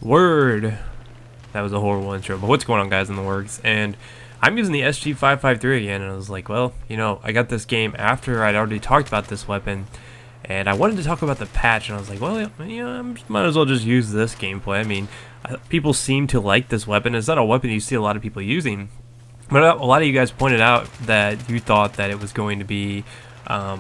Word. That was a horrible intro, but what's going on, guys, in the works? And I'm using the SG553 again, and I was like, well, you know, I got this game after I'd already talked about this weapon, and I wanted to talk about the patch, and I was like, well, you know, I might as well just use this gameplay. I mean, people seem to like this weapon. It's not a weapon you see a lot of people using, but a lot of you guys pointed out that you thought that it was going to be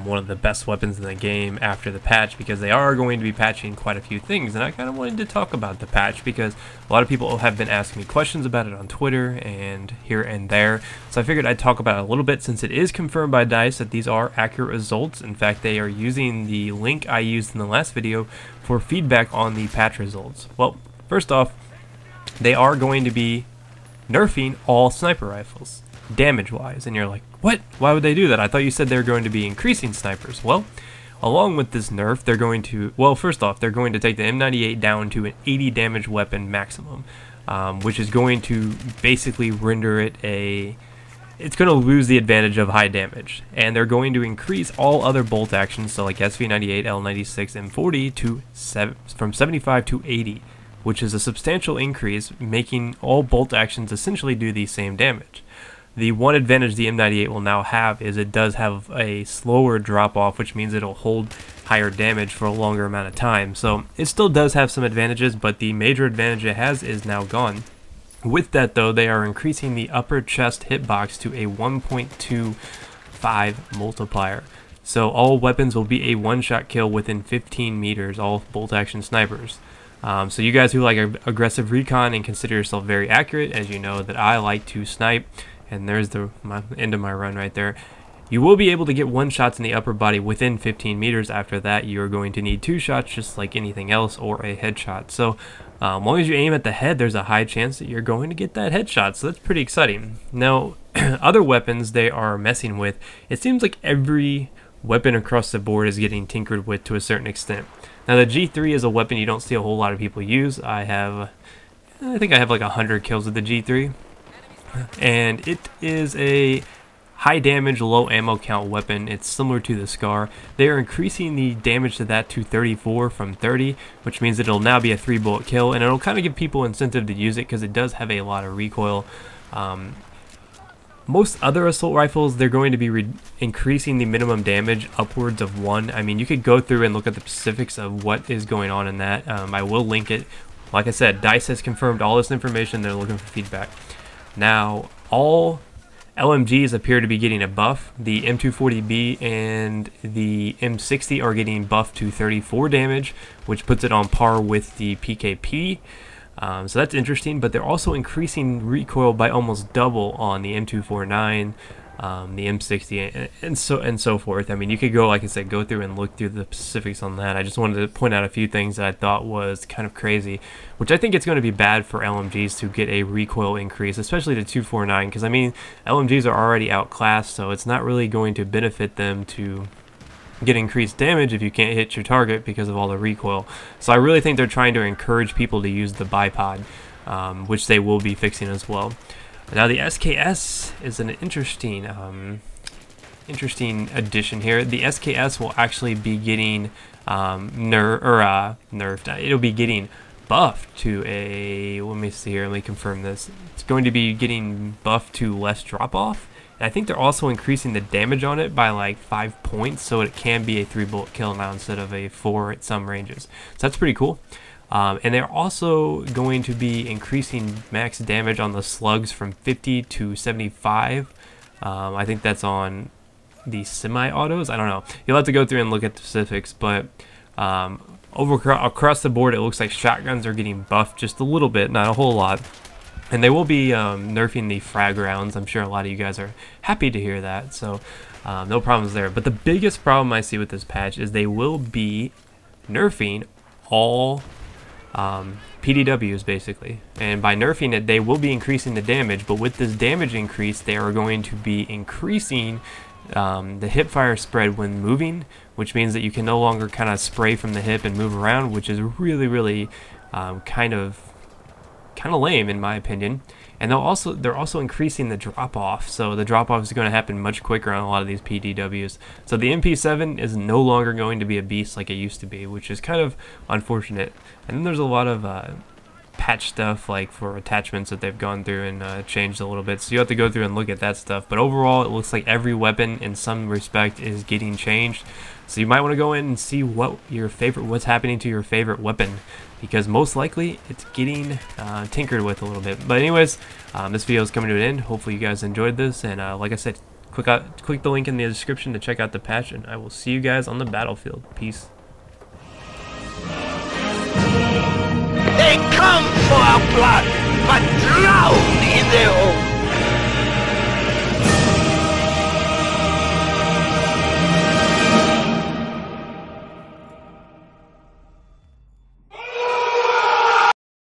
one of the best weapons in the game after the patch, because they are going to be patching quite a few things, and I kind of wanted to talk about the patch because a lot of people have been asking me questions about it on Twitter and here and there, so I figured I'd talk about it a little bit since it is confirmed by DICE that these are accurate results. In fact, they are using the link I used in the last video for feedback on the patch results. Well, first off, they are going to be nerfing all sniper rifles damage-wise, and you're like, what? Why would they do that? I thought you said they were going to be increasing snipers. Well, along with this nerf, they're going to, well, first off, they're going to take the M98 down to an 80 damage weapon maximum, which is going to basically render it it's going to lose the advantage of high damage, and they're going to increase all other bolt actions, so like SV98, L96, M40 from 75 to 80, which is a substantial increase, making all bolt actions essentially do the same damage. The one advantage the M98 will now have is it does have a slower drop off, which means it'll hold higher damage for a longer amount of time. So it still does have some advantages, but the major advantage it has is now gone. With that though, they are increasing the upper chest hitbox to a 1.25 multiplier. So all weapons will be a one-shot kill within 15 meters, all bolt action snipers. So you guys who like aggressive recon and consider yourself very accurate, as you know that I like to snipe, and there's the end of my run right there. You will be able to get one shots in the upper body within 15 meters. After that, you're going to need two shots just like anything else, or a headshot. So as long as you aim at the head, there's a high chance that you're going to get that headshot. So that's pretty exciting. Now, other weapons they are messing with, it seems like every weapon across the board is getting tinkered with to a certain extent. Now, the G3 is a weapon you don't see a whole lot of people use. I think I have like 100 kills with the G3. And it is a high damage, low ammo count weapon. It's similar to the Scar. They are increasing the damage to that to 34 from 30, which means it'll now be a 3-bullet kill, and it'll kind of give people incentive to use it because it does have a lot of recoil. Most other assault rifles, they're going to be increasing the minimum damage upwards of 1. I mean, you could go through and look at the specifics of what is going on in that. I will link it. Like I said, DICE has confirmed all this information. They're looking for feedback. Now, all LMGs appear to be getting a buff. The M240B and the M60 are getting buffed to 34 damage, which puts it on par with the PKP. So that's interesting, but they're also increasing recoil by almost double on the M249, the M60, and so forth. I mean, you could go, like I said, go through and look through the specifics on that. I just wanted to point out a few things that I thought was kind of crazy, which I think it's going to be bad for LMGs to get a recoil increase, especially to 249, because I mean, LMGs are already outclassed, so it's not really going to benefit them to get increased damage if you can't hit your target because of all the recoil. So I really think they're trying to encourage people to use the bipod, which they will be fixing as well. Now the SKS is an interesting addition here. The SKS will actually be getting nerfed. It'll be getting buffed to a, let me see here, let me confirm this. It's going to be getting buffed to less drop off. And I think they're also increasing the damage on it by like 5 points, so it can be a 3-bullet kill now instead of a 4 at some ranges. So that's pretty cool. And they're also going to be increasing max damage on the slugs from 50 to 75. I think that's on the semi-autos. I don't know. You'll have to go through and look at the specifics, but across the board, it looks like shotguns are getting buffed just a little bit, not a whole lot. And they will be nerfing the frag rounds. I'm sure a lot of you guys are happy to hear that, so no problems there. But the biggest problem I see with this patch is they will be nerfing all PDWs basically, and by nerfing it they will be increasing the damage, but with this damage increase they are going to be increasing the hip fire spread when moving, which means that you can no longer kind of spray from the hip and move around, which is really kind of lame in my opinion. And they're also increasing the drop-off, so the drop-off is going to happen much quicker on a lot of these PDWs. So the MP7 is no longer going to be a beast like it used to be, which is kind of unfortunate. And then there's a lot of patch stuff, like for attachments that they've gone through and changed a little bit. So you have to go through and look at that stuff. But overall, it looks like every weapon in some respect is getting changed. So you might want to go in and see what's happening to your favorite weapon, because most likely it's getting tinkered with a little bit. But anyways, this video is coming to an end. Hopefully you guys enjoyed this, and like I said, click the link in the description to check out the patch, and I will see you guys on the battlefield. Peace. They come for our blood, but drown in their